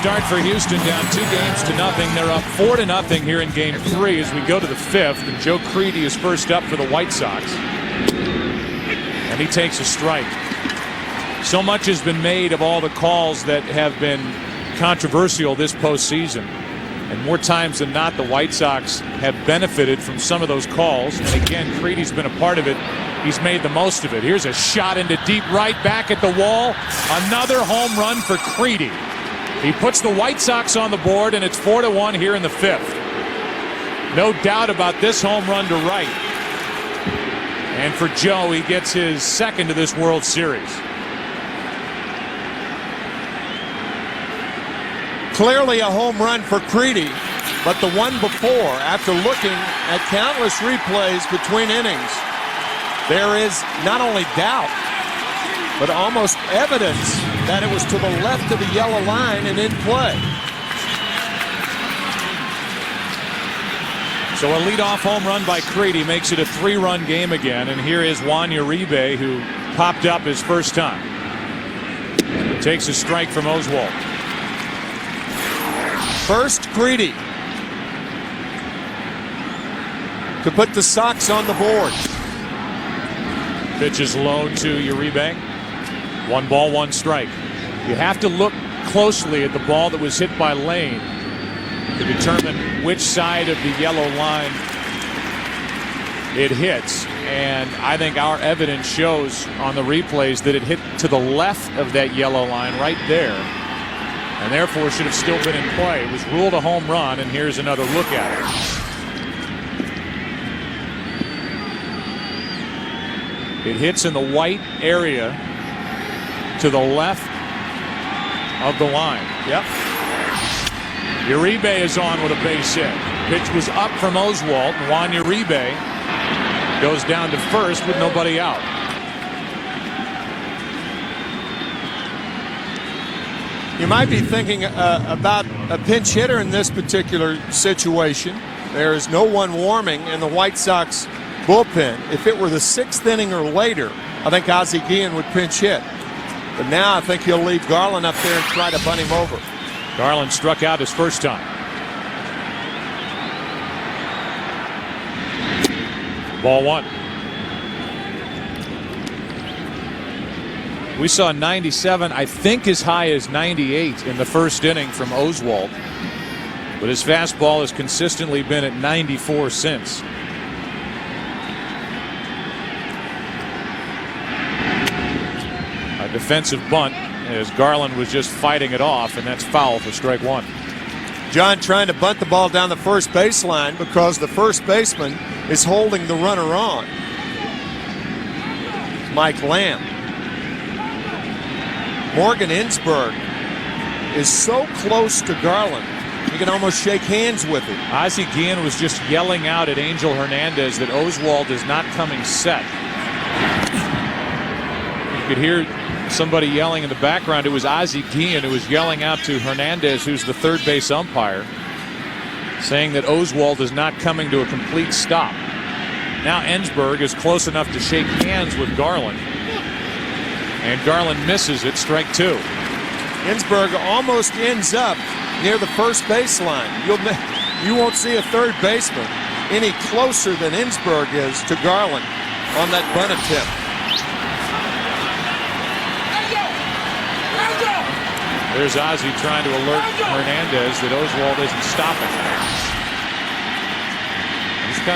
start for Houston, down 2-0. They're up 4-0 here in Game 3 as we go to the 5th. And Joe Creedy is first up for the White Sox. And he takes a strike. So much has been made of all the calls that have been controversial this postseason. And more times than not, the White Sox have benefited from some of those calls. And again, Creedy's been a part of it. He's made the most of it. Here's a shot into deep right, back at the wall. Another home run for Creedy. He puts the White Sox on the board, and it's 4-1 here in the 5th. No doubt about this home run to right. And for Joe, he gets his second of this World Series. Clearly a home run for Creedy, but the one before, after looking at countless replays between innings, there is not only doubt, but almost evidence that it was to the left of the yellow line and in play. So a leadoff home run by Creedy makes it a 3-run game again. And here is Juan Uribe, who popped up his first time. Takes a strike from Oswalt. First Creedy to put the Sox on the board. Pitch is low to Uribe. 1 ball, 1 strike. You have to look closely at the ball that was hit by Lane to determine which side of the yellow line it hits. And I think our evidence shows on the replays that it hit to the left of that yellow line right there, and therefore should have still been in play. It was ruled a home run, and here's another look at it. It hits in the white area to the left of the line. Yep. Uribe is on with a base hit. Pitch was up from Oswalt, and Juan Uribe goes down to first with nobody out. You might be thinking about a pinch hitter in this particular situation. There is no one warming in the White Sox bullpen. If it were the 6th inning or later, I think Ozzie Guillen would pinch hit. But now I think he'll leave Garland up there and try to bunt him over. Garland struck out his first time. Ball 1. We saw 97, I think as high as 98 in the first inning from Oswalt. But his fastball has consistently been at 94 since. A defensive bunt as Garland was just fighting it off, and that's foul for strike 1. John trying to bunt the ball down the first baseline because the first baseman is holding the runner on. Mike Lamb. Morgan Ensberg is so close to Garland, you can almost shake hands with him. Ozzie Guillen was just yelling out at Angel Hernandez that Oswalt is not coming set. You could hear somebody yelling in the background. It was Ozzie Guillen who was yelling out to Hernandez, who's the third base umpire, saying that Oswalt is not coming to a complete stop. Now Ensberg is close enough to shake hands with Garland, and Garland misses it, strike 2. Ensberg almost ends up near the first baseline. You won't see a third baseman any closer than Ensberg is to Garland on that bunt attempt. There's Ozzie trying to alert Hernandez that Oswalt isn't stopping.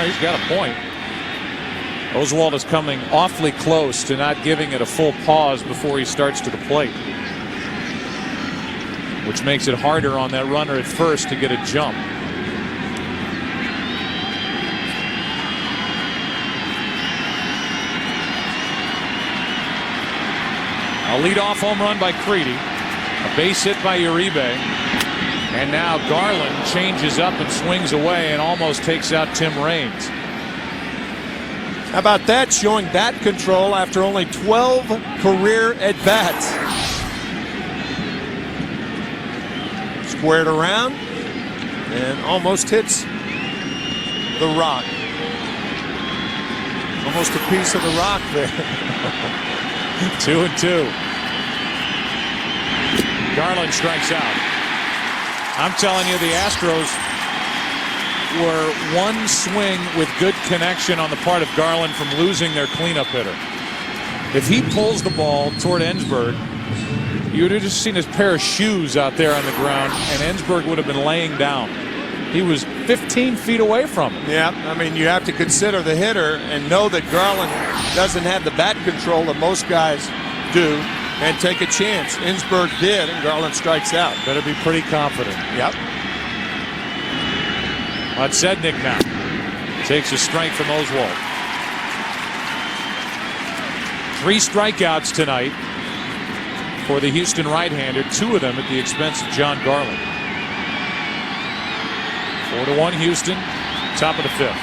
He's got a point. Oswalt is coming awfully close to not giving it a full pause before he starts to the plate, which makes it harder on that runner at first to get a jump. A leadoff home run by Creedy. A base hit by Uribe. And now Garland changes up and swings away and almost takes out Tim Raines. How about that, showing bat control after only 12 career at-bats. Squared around and almost hits the rock. Almost a piece of the rock there. 2-2. Garland strikes out. I'm telling you, the Astros were one swing with good connection on the part of Garland from losing their cleanup hitter. If he pulls the ball toward Ensberg, you would have just seen his pair of shoes out there on the ground, and Ensberg would have been laying down. He was 15 feet away from him. Yeah, I mean, you have to consider the hitter and know that Garland doesn't have the bat control that most guys do and take a chance. Ensberg did, and Garland strikes out. Better be pretty confident. Yep. Podsednik now takes a strike from Oswalt. 3 strikeouts tonight for the Houston right-hander, 2 of them at the expense of John Garland. 4-1 Houston, top of the 5th.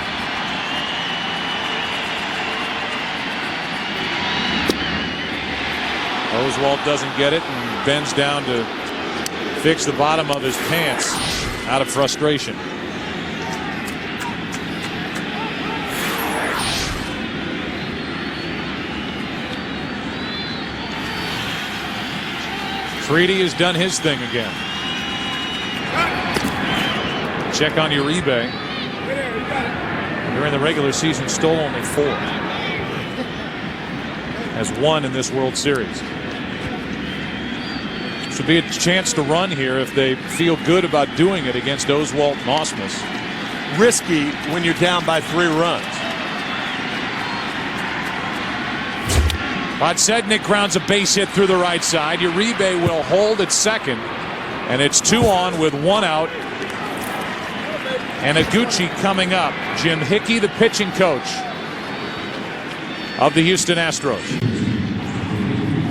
Oswalt doesn't get it and bends down to fix the bottom of his pants out of frustration. Creedy has done his thing again. Check on Uribe. During the regular season, stole only 4. Has 1 in this World Series. Should be a chance to run here if they feel good about doing it against Oswalt and Ausmus. Risky when you're down by 3 runs. Podsednik grounds a base hit through the right side. Uribe will hold at second, and it's 2 on with 1 out. And Iguchi coming up. Jim Hickey, the pitching coach of the Houston Astros.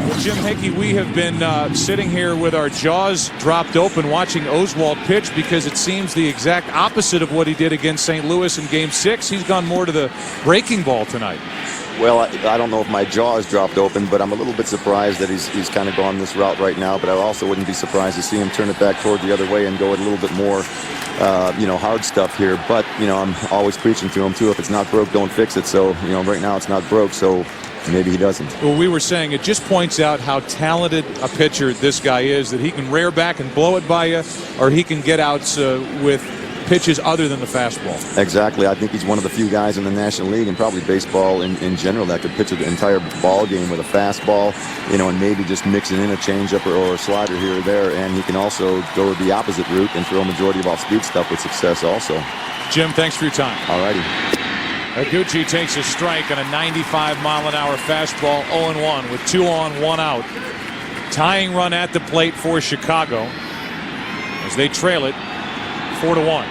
Well, Jim Hickey, we have been sitting here with our jaws dropped open watching Oswalt pitch because it seems the exact opposite of what he did against St. Louis in Game 6. He's gone more to the breaking ball tonight. Well, I don't know if my jaw is dropped open, but I'm a little bit surprised that he's kind of gone this route right now. But I also wouldn't be surprised to see him turn it back toward the other way and go with a little bit more, hard stuff here. But, I'm always preaching to him, too. If it's not broke, don't fix it. So, right now it's not broke, so maybe he doesn't. Well, we were saying it just points out how talented a pitcher this guy is, that he can rear back and blow it by you, or he can get outs with pitches other than the fastball. Exactly. I think he's one of the few guys in the National League and probably baseball in general that could pitch an entire ball game with a fastball, and maybe just mixing in a changeup or a slider here or there. And he can also go the opposite route and throw a majority of off-speed stuff with success also. Jim, thanks for your time. All righty. Iguchi takes a strike on a 95-mile-an-hour fastball, 0-1 with 2 on, 1 out. Tying run at the plate for Chicago as they trail it 4-1.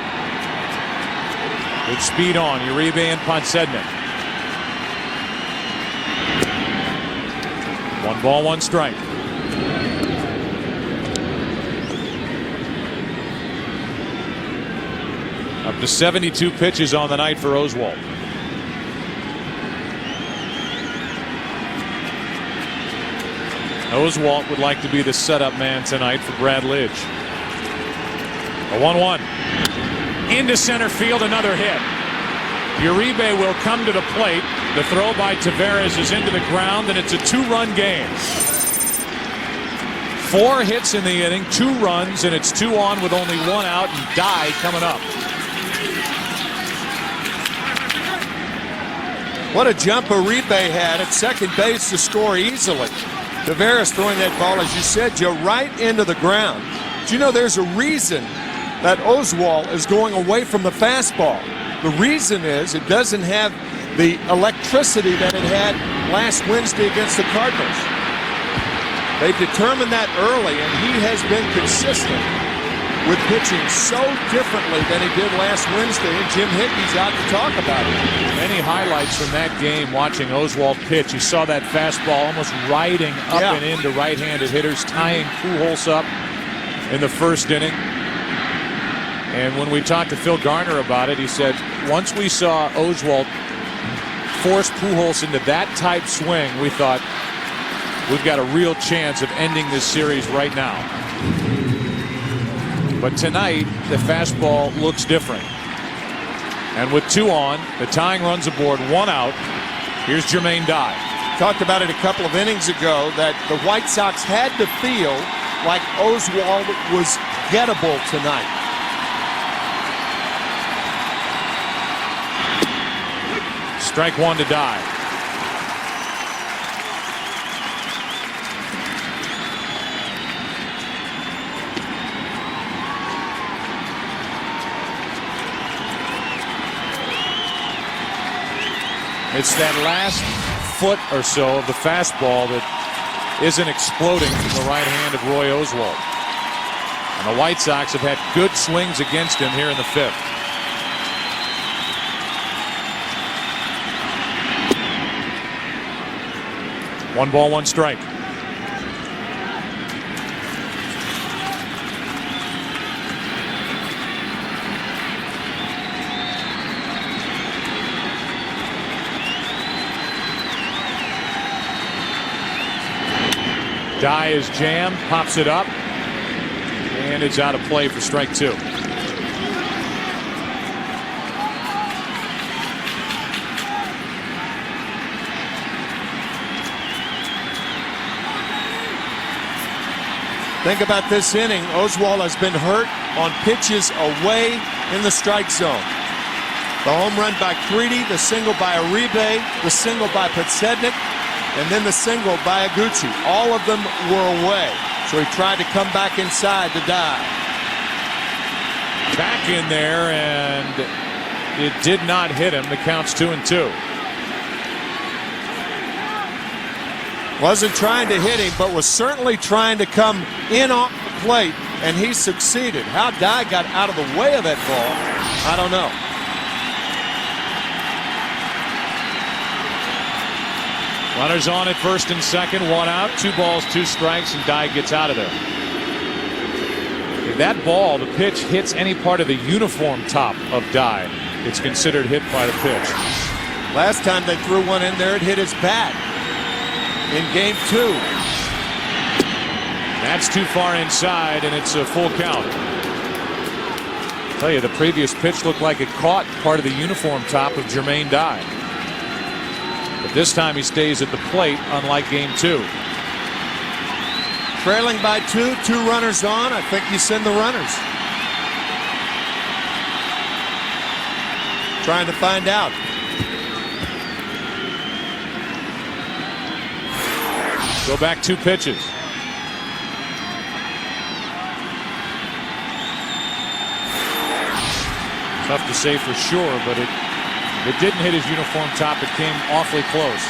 With speed on, Uribe and Podsednik. 1 ball, 1 strike. Up to 72 pitches on the night for Oswalt. Oswalt would like to be the setup man tonight for Brad Lidge. A 1-1. Into center field, another hit. Uribe will come to the plate. The throw by Taveras is into the ground, and it's a 2-run game. 4 hits in the inning, 2 runs, and it's 2 on with only 1 out, and Dye coming up. What a jump Uribe had at second base to score easily. Taveras throwing that ball, as you said, Joe, right into the ground. Do you know there's a reason that Oswalt is going away from the fastball? The reason is it doesn't have the electricity that it had last Wednesday against the Cardinals. They determined that early, and he has been consistent with pitching so differently than he did last Wednesday, and Jim Hickey's out to talk about it. Many highlights from that game watching Oswalt pitch. You saw that fastball almost riding up and into right-handed hitters, tying Pujols up in the first inning. And when we talked to Phil Garner about it, he said, once we saw Oswalt force Pujols into that type swing, we thought, we've got a real chance of ending this series right now. But tonight, the fastball looks different. And with 2 on, the tying runs aboard, 1 out. Here's Jermaine Dye. Talked about it a couple of innings ago that the White Sox had to feel like Oswalt was unforgettable tonight. Strike one to Dye. It's that last foot or so of the fastball that isn't exploding from the right hand of Roy Oswalt. And the White Sox have had good swings against him here in the fifth. One ball, one strike. Dye is jammed, pops it up, and it's out of play for strike two. Think about this inning. Oswalt has been hurt on pitches away in the strike zone. The home run by Creedy, the single by Uribe, the single by Podsednik, and then the single by Iguchi. All of them were away. So he tried to come back inside to Dye. Back in there, and it did not hit him. The count's 2-2. Wasn't trying to hit him, but was certainly trying to come in off the plate, and he succeeded. How Dye got out of the way of that ball, I don't know. Runners on at first and second, one out, 2 balls, 2 strikes, and Dye gets out of there. If that ball, the pitch, hits any part of the uniform top of Dye, it's considered hit by the pitch. Last time they threw one in there, it hit his bat in game 2. That's too far inside, and it's a full count. I'll tell you, the previous pitch looked like it caught part of the uniform top of Jermaine Dye. But this time he stays at the plate, unlike game 2. Trailing by 2, 2 runners on. I think you send the runners. Trying to find out. Go back 2 pitches. Tough to say for sure, but it didn't hit his uniform top. It came awfully close.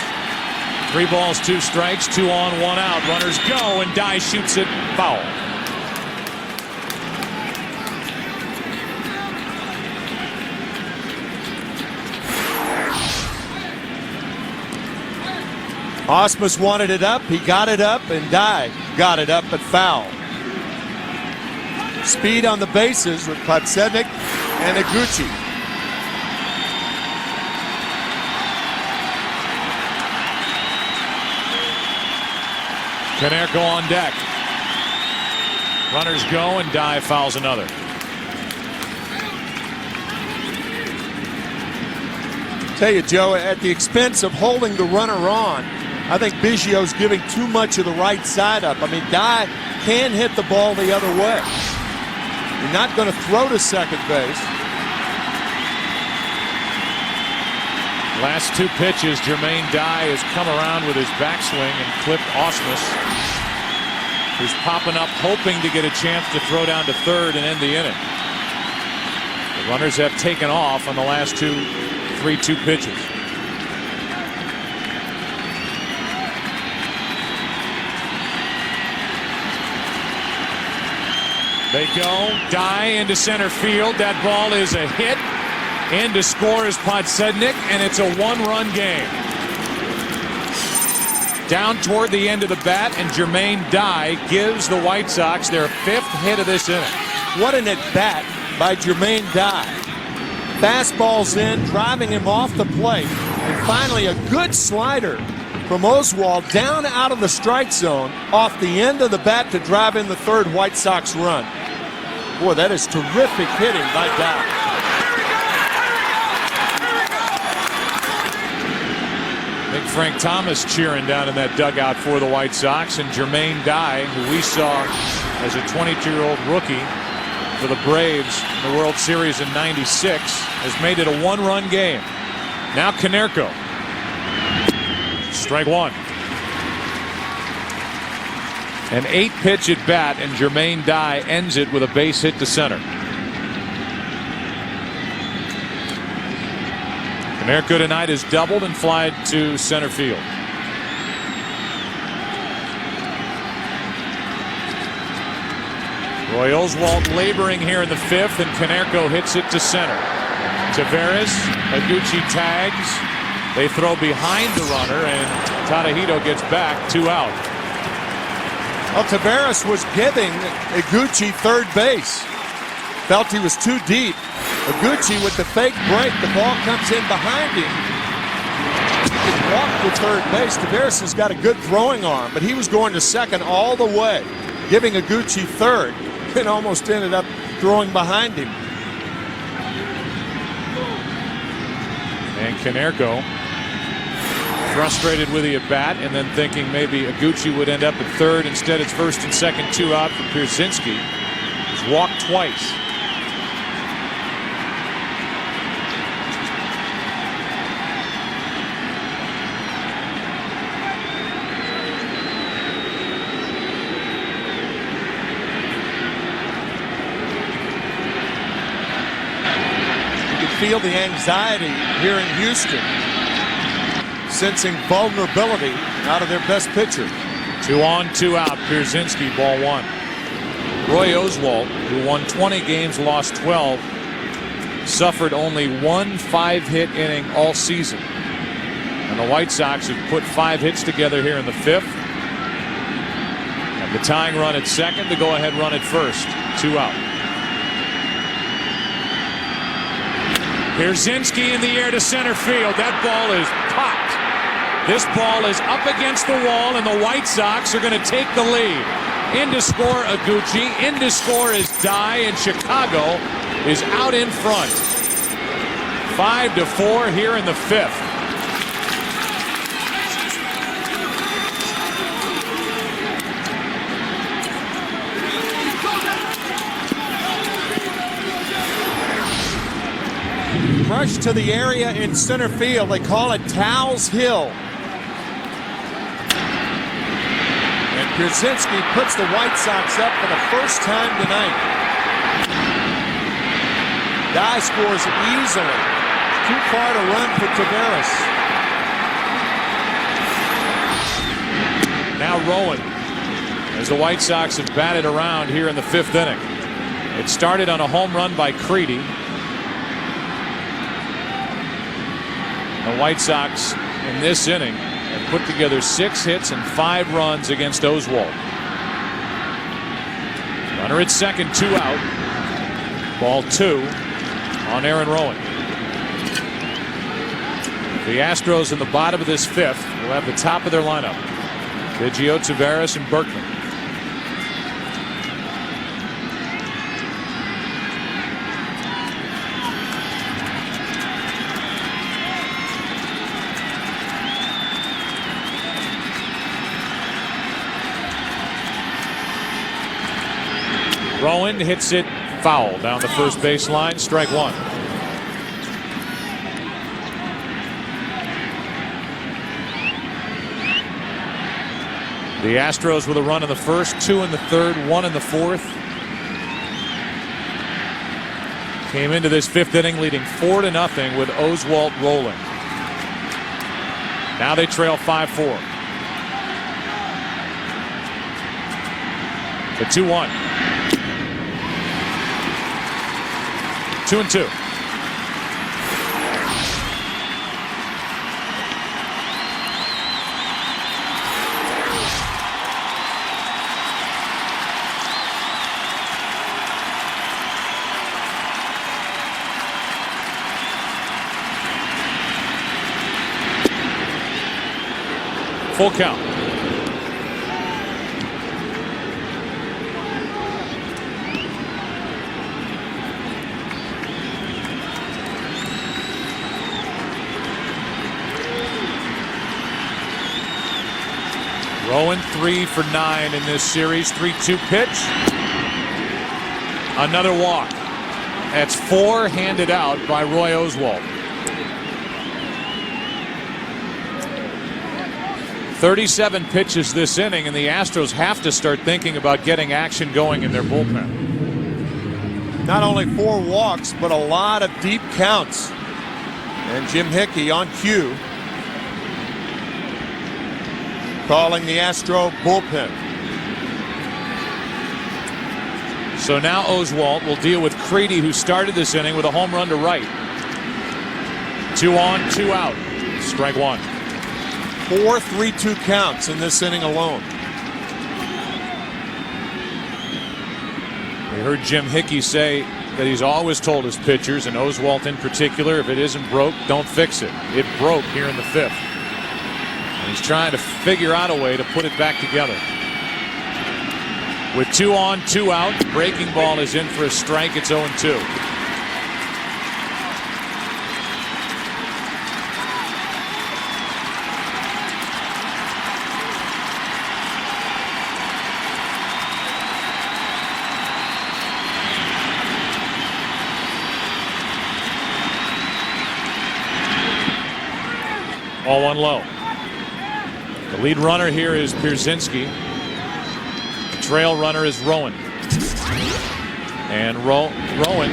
3 balls, 2 strikes, 2 on, 1 out. Runners go, and Dye shoots it foul. Osmus wanted it up. He got it up, and Dye got it up, but foul. Speed on the bases with Podsednik and Iguchi. Konerko on deck. Runners go, and Dye fouls another. Tell you, Joe, at the expense of holding the runner on, I think Biggio's giving too much of the right side up. I mean, Dye can hit the ball the other way. You're not going to throw to second base. Last 2 pitches, Jermaine Dye has come around with his backswing and clipped Osmus, who's popping up hoping to get a chance to throw down to third and end the inning. The runners have taken off on the last 3-2 pitches. They go. Dye into center field. That ball is a hit. In to score is Podsednik, and it's a 1-run game. Down toward the end of the bat, and Jermaine Dye gives the White Sox their 5th hit of this inning. What an at-bat by Jermaine Dye. Fastball's in, driving him off the plate. And finally a good slider from Oswalt down out of the strike zone off the end of the bat to drive in the 3rd White Sox run. Boy, that is terrific hitting by Dye. Big Frank Thomas cheering down in that dugout for the White Sox, and Jermaine Dye, who we saw as a 22-year-old rookie for the Braves in the World Series in '96, has made it a one-run game. Now Konerko. Strike one. An 8-pitch at bat, and Jermaine Dye ends it with a base hit to center. Konerko tonight is doubled and flied to center field. Roy Oswalt laboring here in the 5th, and Konerko hits it to center. Taveras, Higuchi tags. They throw behind the runner, and Tadahito gets back, 2 out. Well, Taveras was giving Higuchi third base. Felt he was too deep. Higuchi with the fake break. The ball comes in behind him. He walked to third base. Taveras has got a good throwing arm, but he was going to second all the way, giving Higuchi third, and almost ended up throwing behind him. And Konerko, frustrated with the at-bat, and then thinking maybe Higuchi would end up at third. Instead, it's first and second, 2 out for Pierzynski. He's walked twice. You can feel the anxiety here in Houston, sensing vulnerability out of their best pitcher. 2 on, 2 out. Pierzynski, ball 1. Roy Oswalt, who won 20 games, lost 12, suffered only 1 5-hit inning all season. And the White Sox have put 5 hits together here in the 5th. And the tying run at second, the go-ahead run at first. 2 out. Pierzynski in the air to center field. That ball is popped. This ball is up against the wall, and the White Sox are going to take the lead. In to score Higuchi. In to score is Dye, and Chicago is out in front. 5-4 here in the 5th. Rush to the area in center field. They call it Towles Hill. And Pierzynski puts the White Sox up for the first time tonight. Dye scores easily. Too far to run for Taveras. Now Rowan, as the White Sox have batted around here in the 5th inning. It started on a home run by Creedy. The White Sox in this inning have put together 6 hits and 5 runs against Oswalt. Runner at second, 2 out. Ball 2 on Aaron Rowan. The Astros in the bottom of this 5th will have the top of their lineup. Biggio, Taveras, and Berkman. Rowan hits it foul down the first base line. Strike 1. The Astros with a run in the first, 2 in the third, 1 in the 4th. Came into this 5th inning leading 4-0 with Oswalt rolling. Now they trail 5-4. The 2-1. 2-2. Full count. Rowan 3 for 9 in this series. 3-2 pitch. Another walk. That's 4 handed out by Roy Oswalt. 37 pitches this inning, and the Astros have to start thinking about getting action going in their bullpen. Not only 4 walks, but a lot of deep counts. And Jim Hickey on cue, calling the Astro bullpen. So now Oswalt will deal with Creedy, who started this inning with a home run to right. 2 on, 2 out. Strike 1. 4 3-2 counts in this inning alone. We heard Jim Hickey say that he's always told his pitchers, and Oswalt in particular, if it isn't broke, don't fix it. It broke here in the 5th. And he's trying to figure out a way to put it back together. With 2 on, 2 out, breaking ball is in for a strike. It's 0-2. All 1 low. The lead runner here is Pierzynski. The trail runner is Rowan. And Rowan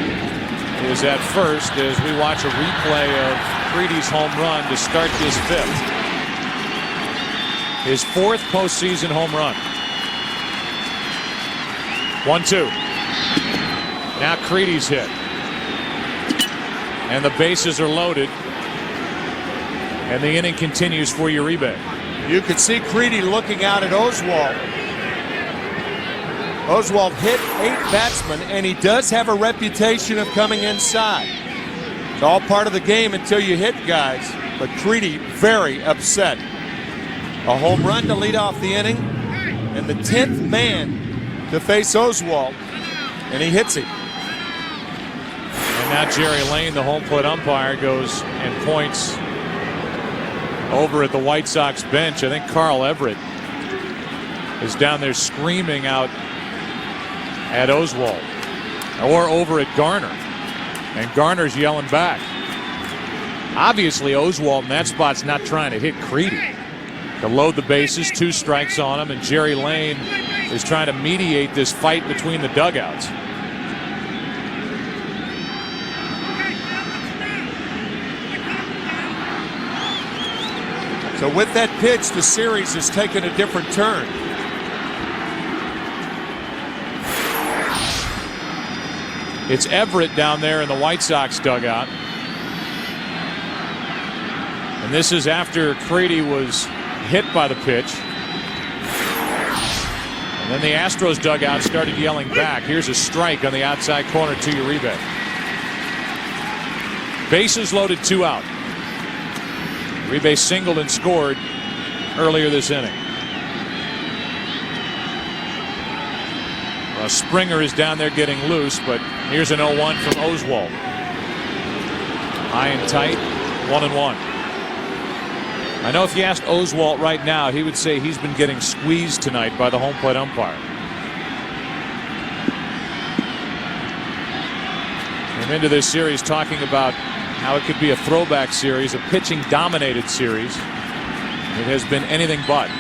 is at first as we watch a replay of Creedy's home run to start this 5th. His 4th postseason home run. 1-2. Now Creedy's hit. And the bases are loaded. And the inning continues for Uribe. You could see Creedy looking out at Oswalt. Oswalt hit 8 batsmen, and he does have a reputation of coming inside. It's all part of the game until you hit guys. But Creedy very upset. A home run to lead off the inning, and the 10th man to face Oswalt, and he hits him. And now Jerry Lane, the home plate umpire, goes and points over at the White Sox bench. I think Carl Everett is down there screaming out at Oswalt, or over at Garner, and Garner's yelling back. Obviously Oswalt in that spot's not trying to hit Creedy. To load the bases, 2 strikes on him, and Jerry Lane is trying to mediate this fight between the dugouts. So with that pitch, the series has taken a different turn. It's Everett down there in the White Sox dugout. And this is after Creedy was hit by the pitch. And then the Astros dugout started yelling back. Here's a strike on the outside corner to Uribe. Bases loaded, 2 out. Uribe singled and scored earlier this inning. Well, Springer is down there getting loose, but here's an 0-1 from Oswalt. High and tight, 1-1. I know if you asked Oswalt right now, he would say he's been getting squeezed tonight by the home plate umpire. Came into this series talking about how it could be a throwback series, a pitching dominated series. It has been anything but.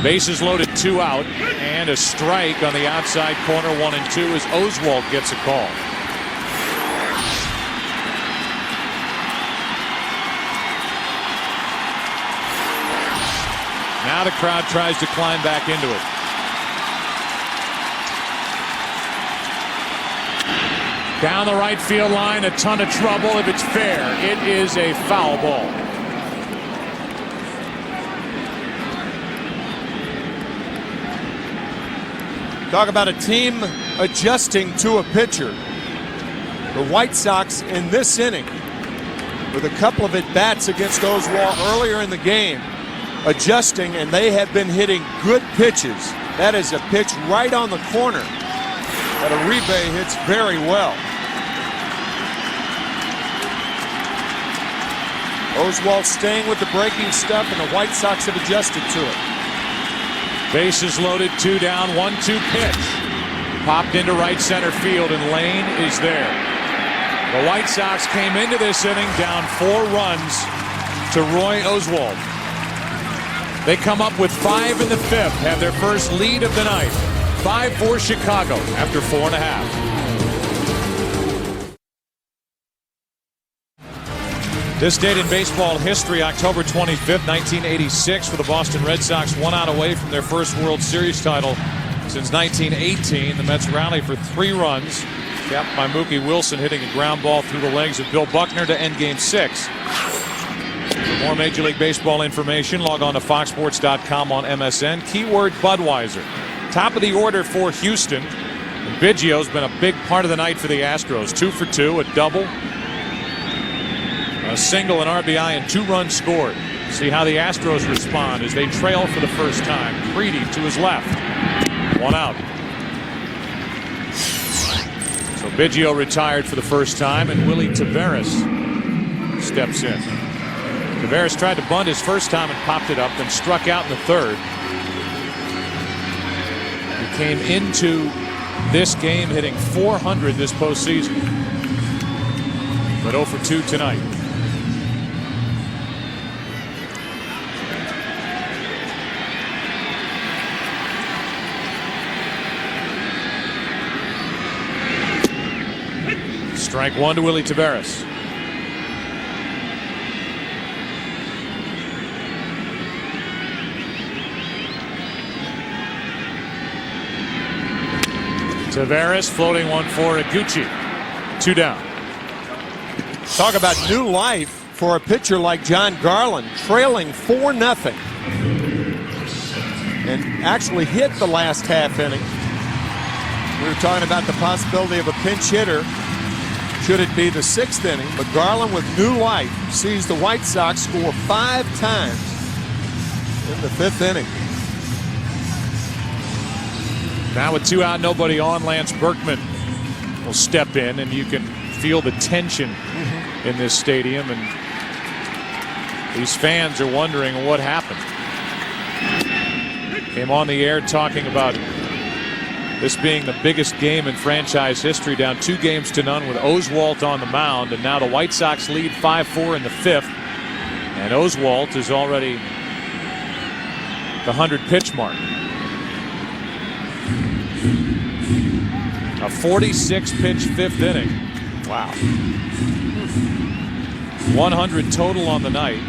Bases loaded, 2 out, and a strike on the outside corner, 1-2, as Oswalt gets a call. Now the crowd tries to climb back into it. Down the right field line, a ton of trouble. If it's fair, it is a foul ball. Talk about a team adjusting to a pitcher. The White Sox in this inning, with a couple of at-bats against Oswalt earlier in the game, adjusting, and they have been hitting good pitches. That is a pitch right on the corner that Uribe hits very well. Oswalt staying with the breaking stuff, and the White Sox have adjusted to it. Bases loaded, 2 down, 1-2 pitch. Popped into right center field, and Lane is there. The White Sox came into this inning down 4 runs to Roy Oswalt. They come up with 5 in the 5th, have their first lead of the night. 5-4 Chicago after 4.5. This date in baseball history, October 25th, 1986, for the Boston Red Sox, 1 out away from their first World Series title since 1918. The Mets rally for 3 runs, capped by Mookie Wilson hitting a ground ball through the legs of Bill Buckner to end Game 6. For more Major League Baseball information, log on to foxsports.com on MSN. Keyword Budweiser. Top of the order for Houston. And Biggio's been a big part of the night for the Astros. 2 for 2, a double, a single, an RBI, and 2 runs scored. See how the Astros respond as they trail for the first time. Creedy to his left. 1 out. So Biggio retired for the first time, and Willie Taveras steps in. Taveras tried to bunt his first time and popped it up, then struck out in the 3rd. He came into this game hitting .400 this postseason, but 0 for 2 tonight. Strike 1 to Willie Taveras. Taveras floating one for Iguchi. 2 down. Talk about new life for a pitcher like John Garland, trailing 4-0, and actually hit the last half inning. We were talking about the possibility of a pinch hitter should it be the 6th inning, but Garland with new life sees the White Sox score 5 times in the 5th inning. Now with 2 out, nobody on, Lance Berkman will step in, and you can feel the tension in this stadium, and these fans are wondering what happened. Came on the air talking about this being the biggest game in franchise history, down 2 games to none with Oswalt on the mound, and now the White Sox lead 5-4 in the 5th, and Oswalt is already the 100-pitch mark. A 46-pitch 5th inning. Wow. 100 total on the night.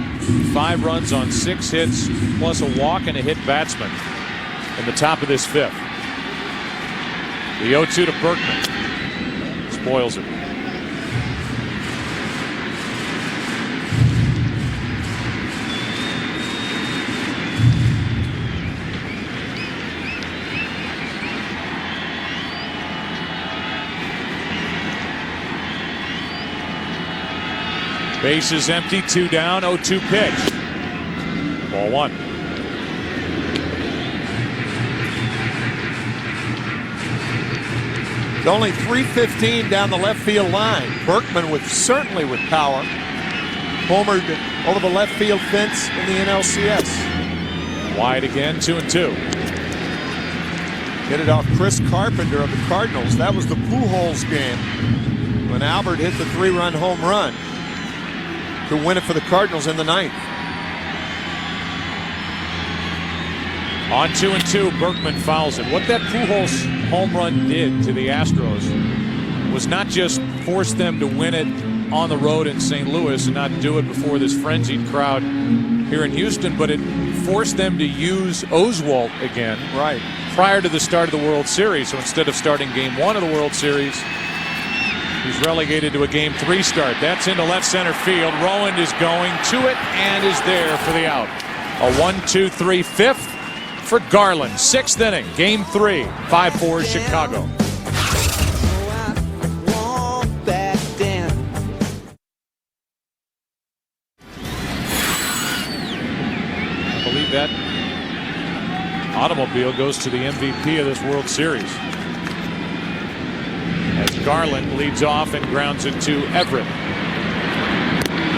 5 runs on 6 hits, plus a walk and a hit batsman in the top of this 5th. The 0-2 to Berkman. Spoils it. Bases empty, 2 down, 0-2 pitch. Ball 1. It's only 315 down the left field line. Berkman certainly with power. Homered over the left field fence in the NLCS. Wide again, 2-2. Hit it off Chris Carpenter of the Cardinals. That was the Pujols game when Albert hit the 3-run home run to win it for the Cardinals in the 9th. On 2-2, Berkman fouls it. What that Pujols home run did to the Astros was not just force them to win it on the road in St. Louis and not do it before this frenzied crowd here in Houston, but it forced them to use Oswalt again prior to the start of the World Series. So instead of starting Game 1 of the World Series, he's relegated to a Game 3 start. That's into left center field. Rowand is going to it and is there for the out. A 1-2-3 5th for Garland. 6th inning, Game 3, 5-4 Chicago. I believe that automobile goes to the MVP of this World Series, as Garland leads off and grounds it to Everett. 1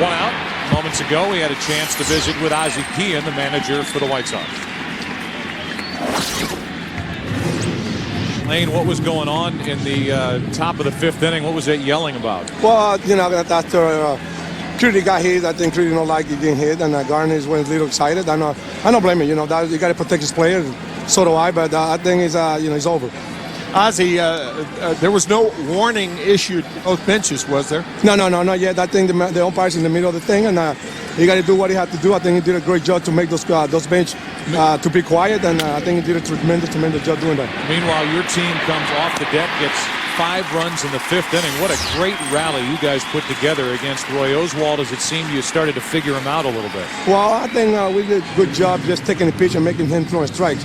out. Moments ago, we had a chance to visit with Ozzie Guillen, the manager for the White Sox. Lane, what was going on in the top of the fifth inning? What was that yelling about? Well, you know, after Creedy got hit, I think Creedy don't like getting hit, and Garner was a little excited. I don't blame him. You know, you got to protect his players. So do I. But I think it's it's over. Ozzie, there was no warning issued both benches, was there? No, not yet. I think the umpire's in the middle of the thing, and he got to do what he had to do. I think he did a great job to make those bench to be quiet, and I think he did a tremendous job doing that. Meanwhile, your team comes off the deck, gets 5 runs in the 5th inning. What a great rally you guys put together against Roy Oswalt, as it seemed you started to figure him out a little bit. Well, I think we did a good job just taking the pitch and making him throw strikes.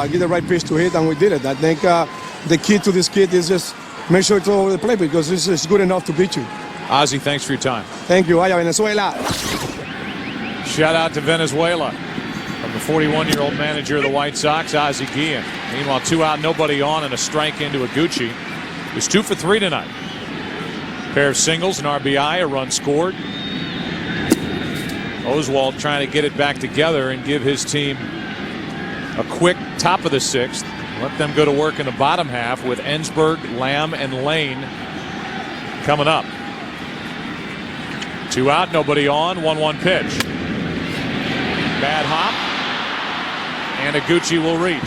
Get the right pitch to hit, and we did it. I think the key to this kid is just make sure it's all over the plate, because this is good enough to beat you. Ozzie, thanks for your time. Thank you. Vaya Venezuela. Shout out to Venezuela from the 41-year-old manager of the White Sox, Ozzie Guillen. Meanwhile, 2 out, nobody on, and a strike into Iguchi. He was 2 for 3 tonight. Pair of singles, an RBI, a run scored. Oswalt trying to get it back together and give his team a quick top of the 6th. Let them go to work in the bottom half with Ensberg, Lamb, and Lane coming up. 2 out, nobody on, 1-1 pitch. Bad hop, and Iguchi will reach.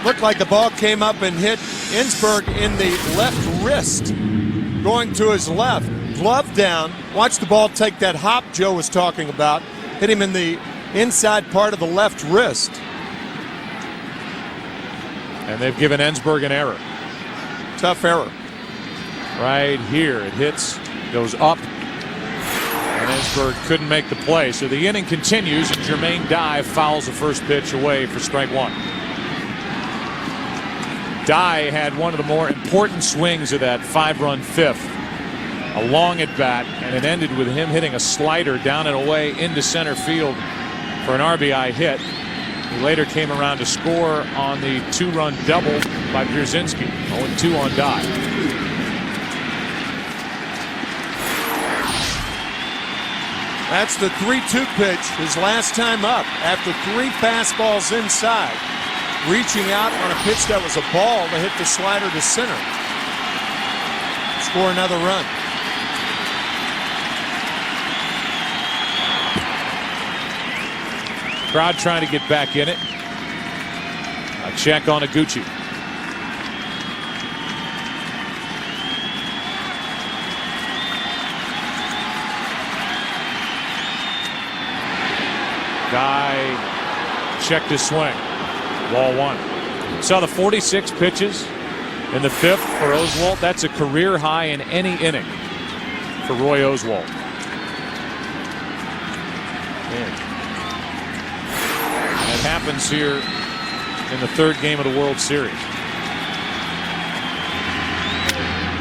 Looked like the ball came up and hit Ensberg in the left wrist, going to his left. Glove down. Watch the ball take that hop Joe was talking about. Hit him in the inside part of the left wrist. And they've given Ensberg an error. Tough error. Right here, it hits, goes up, and Ensberg couldn't make the play. So the inning continues, and Jermaine Dye fouls the first pitch away for strike 1. Dye had one of the more important swings of that 5-run 5th. A long at bat, and it ended with him hitting a slider down and away into center field for an RBI hit. He later came around to score on the 2-run double by Pierzynski. 0-2 on Dye. That's the 3-2 pitch, his last time up after 3 fastballs inside. Reaching out on a pitch that was a ball to hit the slider to center. Score another run. Crowd trying to get back in it. A check on Iguchi. Guy checked his swing. Ball 1. Saw the 46 pitches in the 5th for Oswalt. That's a career high in any inning for Roy Oswalt. And it happens here in the 3rd game of the World Series.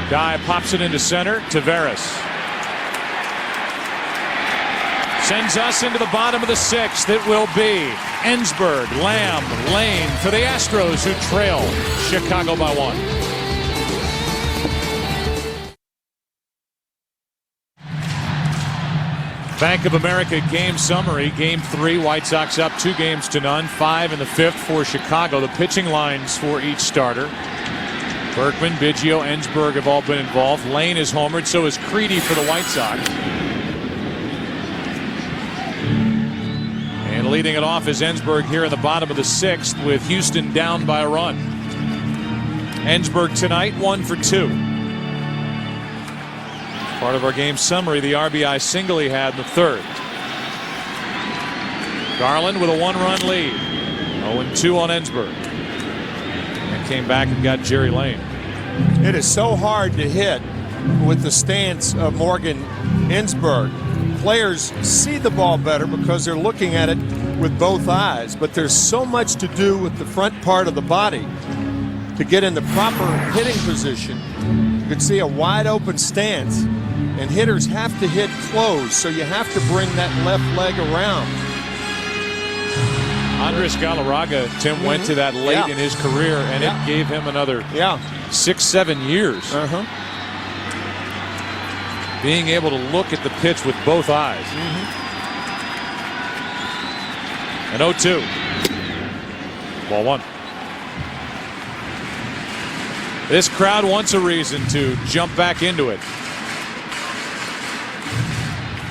Guy pops it into center. Taveras sends us into the bottom of the 6th. It will be Ensberg, Lamb, Lane for the Astros, who trail Chicago by 1. Bank of America game summary. Game 3, White Sox up 2-0. 5 in the 5th for Chicago. The pitching lines for each starter. Berkman, Biggio, Ensberg have all been involved. Lane is homered, so is Creedy for the White Sox. And leading it off is Ensberg here in the bottom of the 6th with Houston down by a run. Ensberg tonight 1 for 2. Part of our game summary, the RBI single he had in the 3rd. Garland with a 1-run lead. 0-2 on Ensberg. And came back and got Jerry Lane. It is so hard to hit with the stance of Morgan Ensberg. Players see the ball better because they're looking at it with both eyes, but there's so much to do with the front part of the body to get in the proper hitting position. You can see a wide open stance, and hitters have to hit close, so you have to bring that left leg around. Andres Galarraga, Tim, went to that late in his career, and it gave him another 6-7 years. Being able to look at the pitch with both eyes. An 0-2. Ball one. This crowd wants a reason to jump back into it.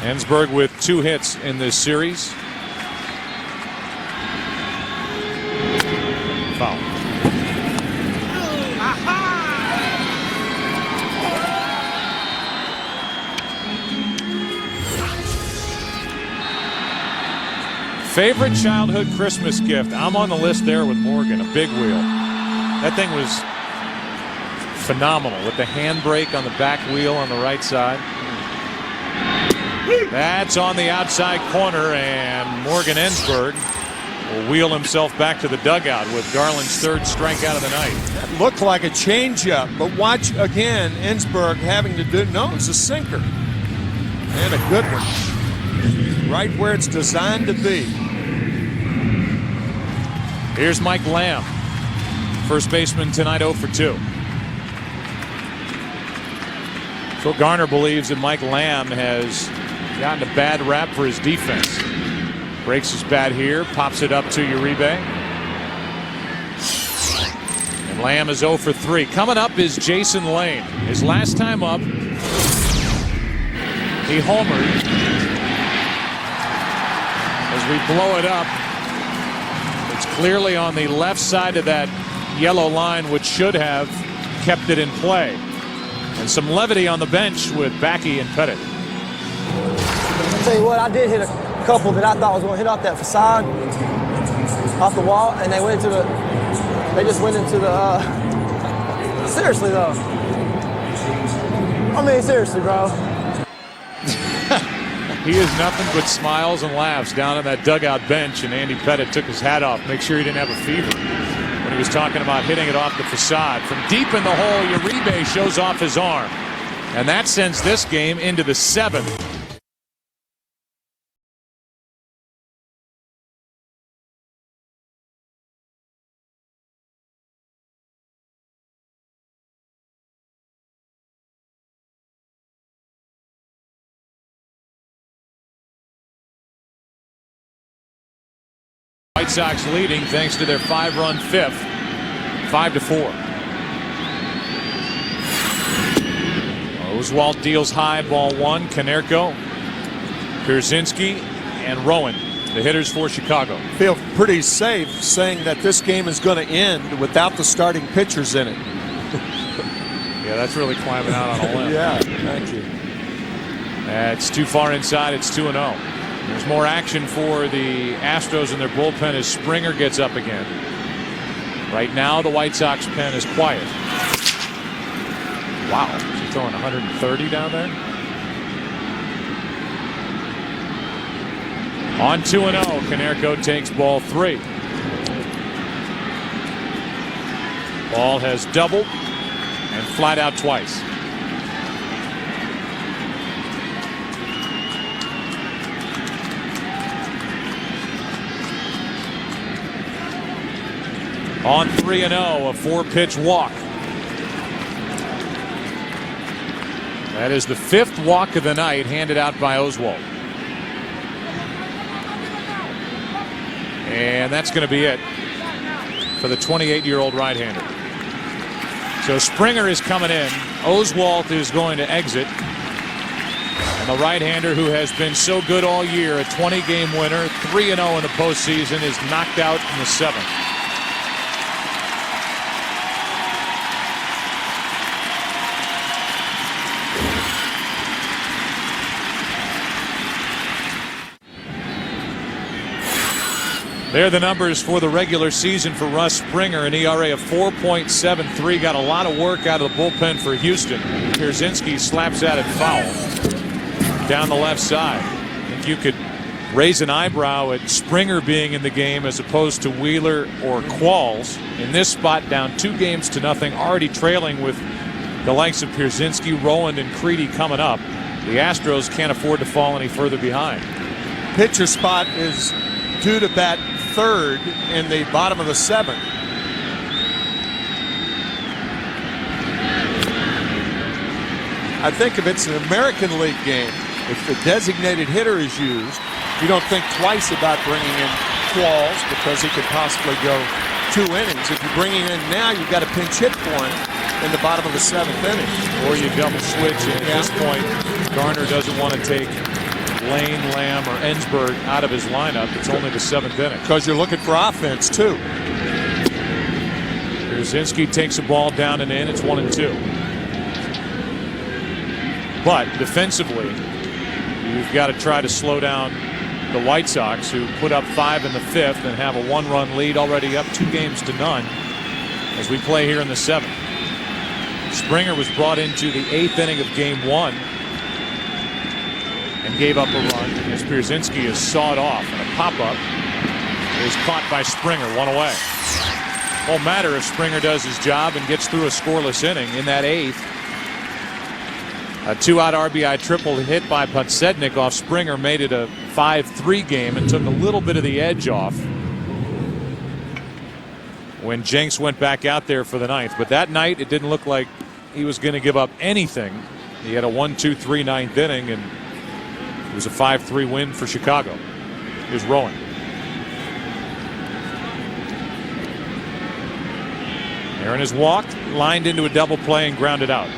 Ensberg with 2 hits in this series. Foul. Favorite childhood Christmas gift? I'm on the list there with Morgan. A big wheel. That thing was phenomenal with the handbrake on the back wheel on the right side. That's on the outside corner, and Morgan Ensberg will wheel himself back to the dugout with Garland's 3rd strikeout of the night. That looked like a changeup, but watch again, Ensberg having to do, no, it's a sinker. And a good one. Right where it's designed to be. Here's Mike Lamb. First baseman tonight, 0 for 2. Phil Garner believes that Mike Lamb has gotten a bad rap for his defense. Breaks his bat here, pops it up to Uribe. And Lamb is 0 for 3. Coming up is Jason Lane. His last time up, he homered. As we blow it up, it's clearly on the left side of that yellow line, which should have kept it in play. And some levity on the bench with Backey and Pettit. I'll tell you what, I did hit a couple that I thought was going to hit off that facade, off the wall, and they just went into the, seriously though. I mean, seriously, bro. He is nothing but smiles and laughs down on that dugout bench, and Andy Pettit took his hat off, make sure he didn't have a fever when he was talking about hitting it off the facade. From deep in the hole, Uribe shows off his arm, and that sends this game into the 7th. White Sox leading thanks to their 5-run 5th, 5-4. Oswalt deals high, ball 1. Konerko, Pierzynski, and Rowan, the hitters for Chicago. Feel pretty safe saying that this game is going to end without the starting pitchers in it. Yeah, that's really climbing out on a limb. Yeah, thank you. It's too far inside. It's 2-0. There's more action for the Astros in their bullpen as Springer gets up again. Right now, the White Sox pen is quiet. Wow, is he throwing 130 down there? On 2-0, Konerko takes ball 3. Ball has doubled and flat out twice. On 3-0, a 4-pitch walk. That is the 5th walk of the night handed out by Oswalt. And that's going to be it for the 28-year-old right-hander. So Springer is coming in. Oswalt is going to exit. And the right-hander, who has been so good all year, a 20-game winner, 3-0 in the postseason, is knocked out in the 7th. There are the numbers for the regular season for Russ Springer. An ERA of 4.73. Got a lot of work out of the bullpen for Houston. Pierzynski slaps at it foul down the left side. I think you could raise an eyebrow at Springer being in the game as opposed to Wheeler or Qualls. In this spot, down 2-0, already trailing with the likes of Pierzynski, Rowland, and Creedy coming up. The Astros can't afford to fall any further behind. Pitcher spot is due to bat 3rd in the bottom of the 7th. I think if it's an American League game, if the designated hitter is used, you don't think twice about bringing in walls because he could possibly go 2 innings. If you bring him in now, you've got a pinch hit for him in the bottom of the 7th inning. Or you double switch, and at this point, Garner doesn't want to take Lane, Lamb, or Ensberg out of his lineup. It's only the 7th inning. Because you're looking for offense, too. Pierzynski takes the ball down and in. It's 1-2. But defensively, you've got to try to slow down the White Sox, who put up 5 in the 5th and have a 1-run lead, already up 2 games to none as we play here in the 7th. Springer was brought into the 8th inning of game 1 and gave up a run as Pierzynski is sawed off, and a pop-up is caught by Springer, 1 away. Won't matter if Springer does his job and gets through a scoreless inning. In that 8th, a 2-out RBI triple hit by Podsednik off Springer made it a 5-3 game and took a little bit of the edge off when Jenks went back out there for the 9th. But that night, it didn't look like he was going to give up anything. He had a 1-2-3 9th inning, and it was a 5-3 win for Chicago. Here's Rowan. Aaron has walked, lined into a double play, and grounded out.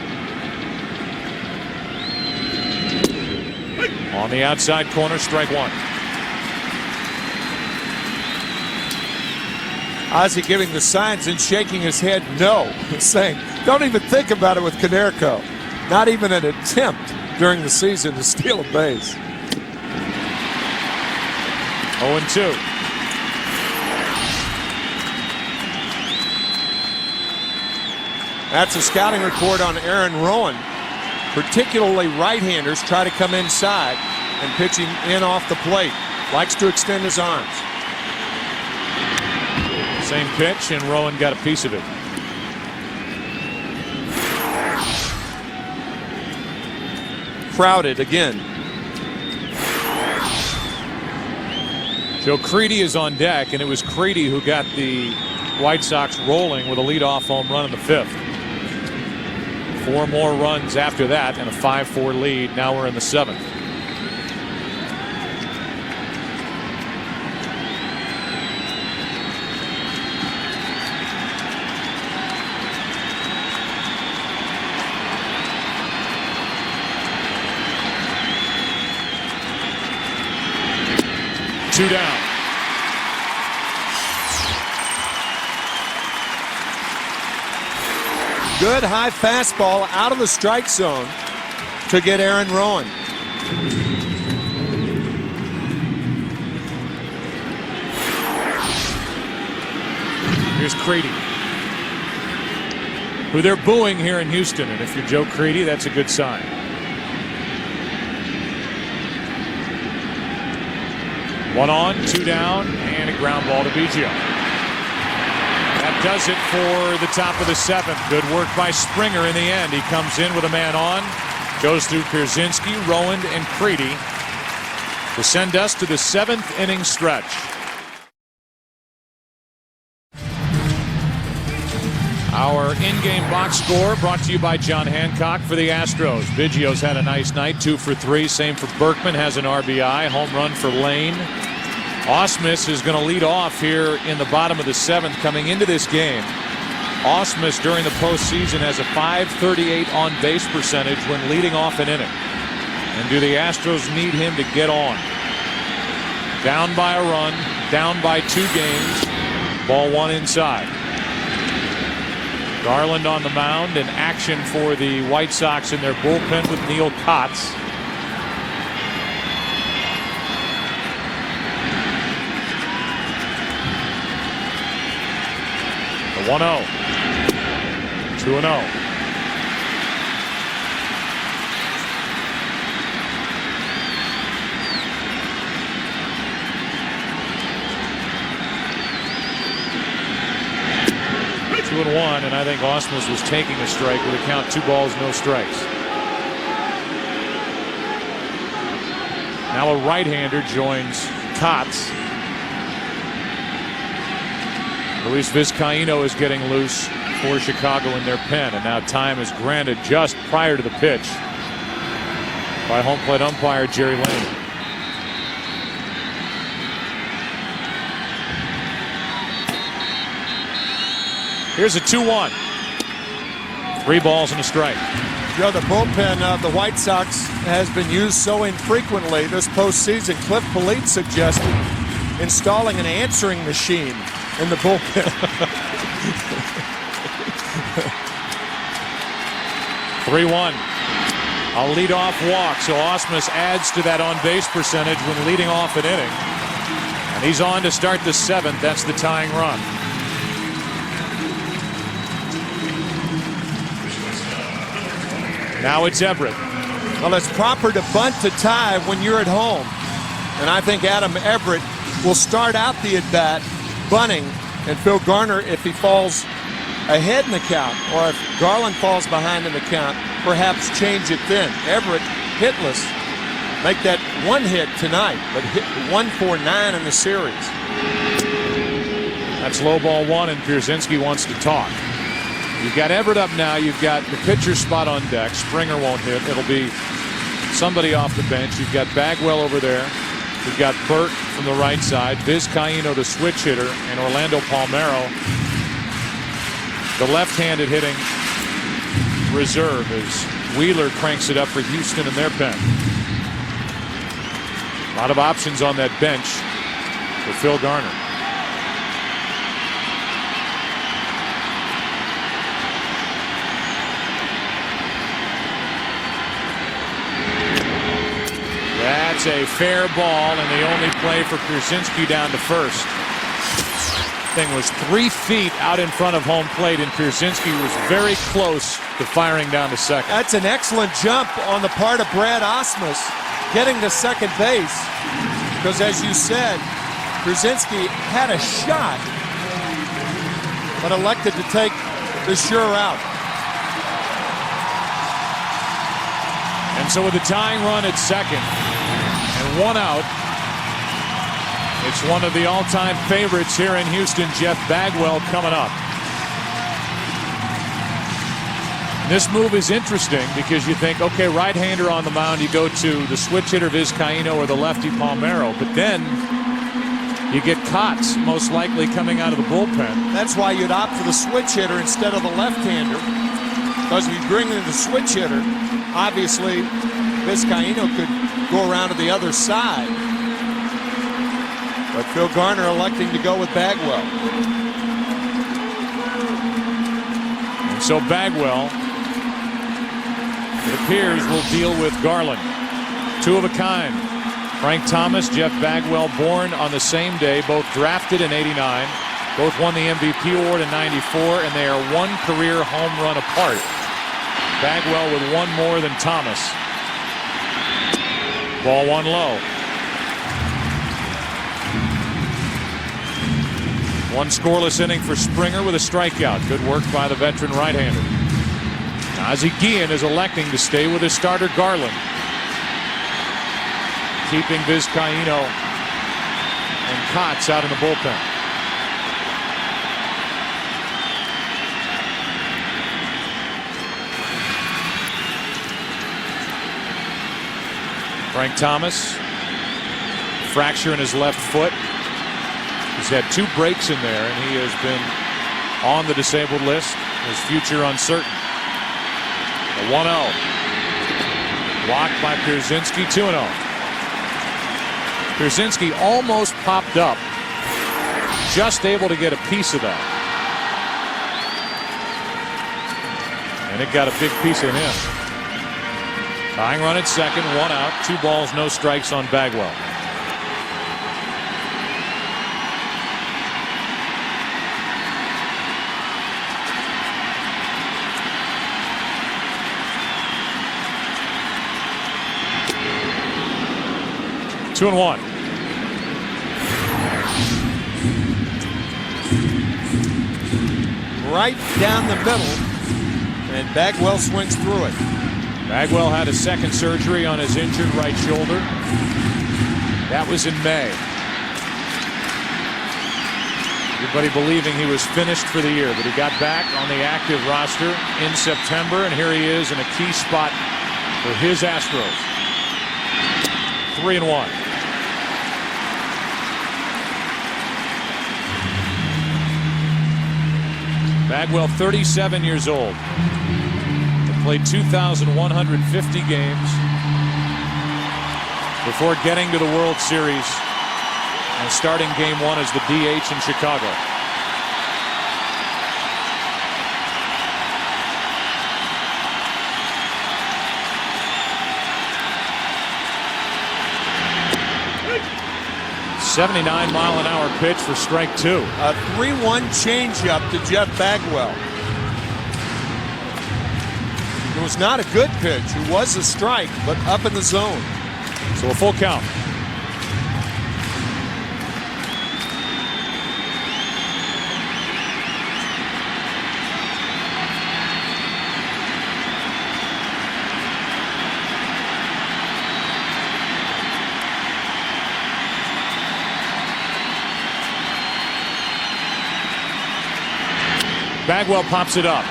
On the outside corner, strike 1. Ozzie giving the signs and shaking his head no, saying, don't even think about it with Konerko. Not even an attempt during the season to steal a base. 0-2. That's a scouting report on Aaron Rowan. Particularly right-handers try to come inside and pitch him in off the plate. Likes to extend his arms. Same pitch, and Rowan got a piece of it. Crowded again. Joe Creedy is on deck, and it was Creedy who got the White Sox rolling with a leadoff home run in the 5th. 4 more runs after that and a 5-4 lead. Now we're in the 7th. Two down. Good high fastball out of the strike zone to get Aaron Rowan. Here's Creedy, who they're booing here in Houston, and if you're Joe Creedy, that's a good sign. One on, 2 down, and a ground ball to Biggio. That does it for the top of the 7th. Good work by Springer in the end. He comes in with a man on, goes through Pierzynski, Rowand, and Creedy to send us to the 7th inning stretch. Our in-game box score brought to you by John Hancock for the Astros. Biggio's had a nice night, 2 for 3. Same for Berkman, has an RBI. Home run for Lane. Ausmus is going to lead off here in the bottom of the 7th coming into this game. Ausmus during the postseason has a .538 on-base percentage when leading off an inning. And do the Astros need him to get on? Down by a run, down by 2 games. Ball 1 inside. Garland on the mound, and action for the White Sox in their bullpen with Neil Kotz. The 1-0. 2-0. Two and 1, and I think Ausmus was taking a strike with a count 2 balls, no strikes. Now a right-hander joins Kotz. Luis Vizcaíno is getting loose for Chicago in their pen, and now time is granted just prior to the pitch by home plate umpire Jerry Lane. Here's a 2-1. 3 balls and a strike. Joe, the bullpen of the White Sox has been used so infrequently this postseason. Cliff Polite suggested installing an answering machine in the bullpen. 3-1. A leadoff walk, so Ausmus adds to that on-base percentage when leading off an inning. And he's on to start the 7th. That's the tying run. Now it's Everett. Well, it's proper to bunt to tie when you're at home. And I think Adam Everett will start out the at-bat bunting, and Phil Garner, if he falls ahead in the count, or if Garland falls behind in the count, perhaps change it then. Everett hitless. Make that 1 hit tonight, but hit 1 for 9 in the series. That's low ball 1, and Pierzynski wants to talk. You've got Everett up now. You've got the pitcher spot on deck. Springer won't hit. It'll be somebody off the bench. You've got Bagwell over there. You've got Burt from the right side. Vizcaíno, the switch hitter, and Orlando Palmeiro, the left-handed hitting reserve, as Wheeler cranks it up for Houston in their pen. A lot of options on that bench for Phil Garner. That's a fair ball, and the only play for Pierzynski down to first. Thing was 3 feet out in front of home plate, and Pierzynski was very close to firing down to second. That's an excellent jump on the part of Brad Ausmus, getting to second base, because as you said, Pierzynski had a shot, but elected to take the sure out. And so with the tying run at second and 1 out, it's one of the all-time favorites here in Houston, Jeff Bagwell, coming up. This move is interesting because you think, okay, right-hander on the mound, you go to the switch hitter Vizcaíno or the lefty Palmeiro, but then you get Kotz most likely coming out of the bullpen. That's why you'd opt for the switch hitter instead of the left-hander, because if you bring in the switch hitter, obviously Vizcaíno could go around to the other side. But Phil Garner electing to go with Bagwell. And so Bagwell, it appears, will deal with Garland. 2 of a kind. Frank Thomas, Jeff Bagwell, born on the same day, both drafted in '89, both won the MVP award in '94, and they are 1 career home run apart. Bagwell with 1 more than Thomas. Ball 1 low. 1 scoreless inning for Springer with a strikeout. Good work by the veteran right-hander. Ozzie Guillen is electing to stay with his starter Garland, keeping Vizcaíno and Kotz out in the bullpen. Frank Thomas, fracture in his left foot. He's had 2 breaks in there, and he has been on the disabled list. His future uncertain. A 1-0. Blocked by Pierzynski, 2-0. Pierzynski almost popped up. Just able to get a piece of that. And it got a big piece of him. Tying run at second, 1 out, 2 balls, no strikes on Bagwell. Two and 1. Right down the middle, and Bagwell swings through it. Bagwell had a second surgery on his injured right shoulder. That was in May. Everybody believing he was finished for the year, but he got back on the active roster in September, and here he is in a key spot for his Astros. 3-1. Bagwell, 37 years old. He played 2,150 games before getting to the World Series and starting game 1 as the DH in Chicago. $79-mile-an-hour pitch for strike 2. A 3-1 changeup to Jeff Bagwell. It was not a good pitch. It was a strike, but up in the zone. So a full count. Bagwell pops it up.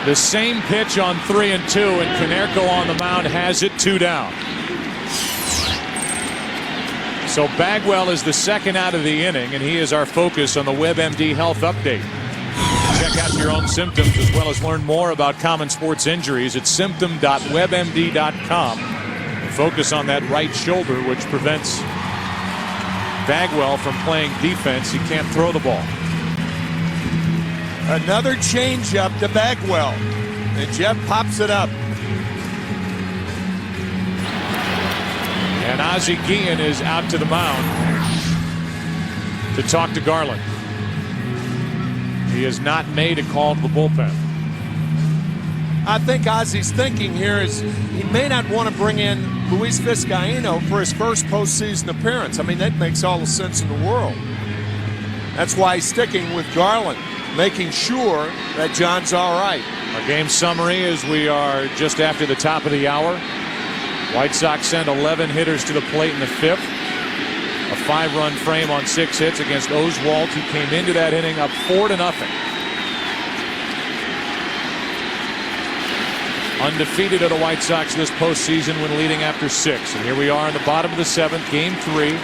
The same pitch on 3-2, and Konerko on the mound has it 2 down. So Bagwell is the second out of the inning, and he is our focus on the WebMD Health Update. Check out your own symptoms as well as learn more about common sports injuries at symptom.webmd.com. Focus on that right shoulder, which prevents Bagwell from playing defense. He can't throw the ball. Another changeup to Bagwell, and Jeff pops it up. And Ozzie Guillen is out to the mound to talk to Garland. He has not made a call to the bullpen. I think Ozzie's thinking here is he may not want to bring in Luis Vizcaíno for his first postseason appearance. I mean, that makes all the sense in the world. That's why he's sticking with Garland, making sure that John's all right. Our game summary as we are just after the top of the hour. White Sox send 11 hitters to the plate in the 5th. A 5-run frame on 6 hits against Oswalt, who came into that inning up 4-0. Undefeated are the White Sox this postseason when leading after 6. And here we are in the bottom of the 7th, game 3.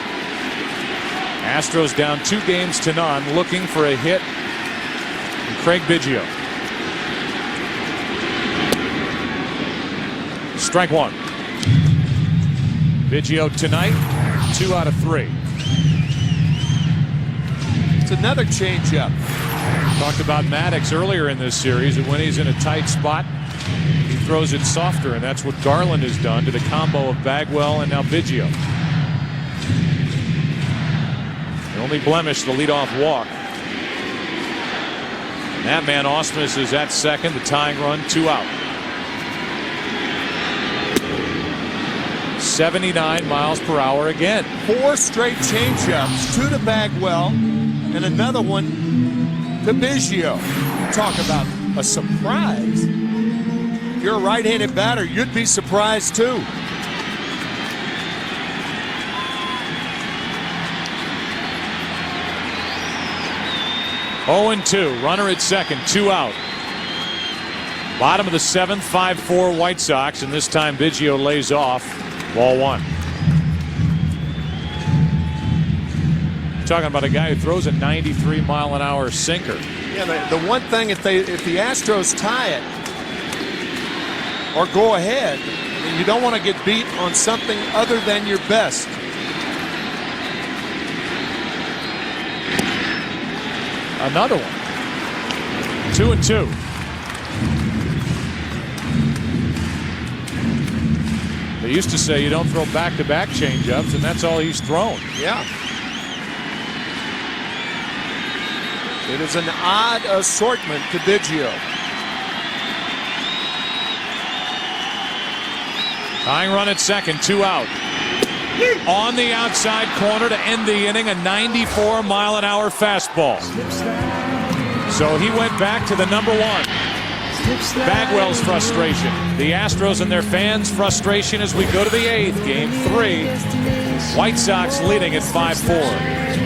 Astros down 2-0, looking for a hit. Craig Biggio. Strike 1. Biggio tonight, 2 out of 3. It's another changeup. Talked about Maddox earlier in this series, and when he's in a tight spot, he throws it softer, and that's what Garland has done to the combo of Bagwell and now Biggio. The only blemish, the leadoff walk. That man Ausmus is at second, the tying run, 2 out. 79 miles per hour again. 4 straight changeups, 2 to Bagwell and another one to Biggio. Talk about a surprise. If you're a right-handed batter, you'd be surprised too. Oh, 2, runner at second, 2 out. Bottom of the 7th, 5-4 White Sox, and this time Biggio lays off. Ball 1. Talking about a guy who throws a 93-mile-an-hour sinker. Yeah, the one thing, if the Astros tie it or go ahead, you don't want to get beat on something other than your best. Another one. 2-2. They used to say you don't throw back-to-back changeups, and that's all he's thrown. Yeah. It is an odd assortment to Biggio. Tying run at second, 2 out. On the outside corner to end the inning, a 94-mile-an-hour fastball. So he went back to the number 1. Bagwell's frustration. The Astros and their fans' frustration as we go to the 8th, game 3. White Sox leading at 5-4.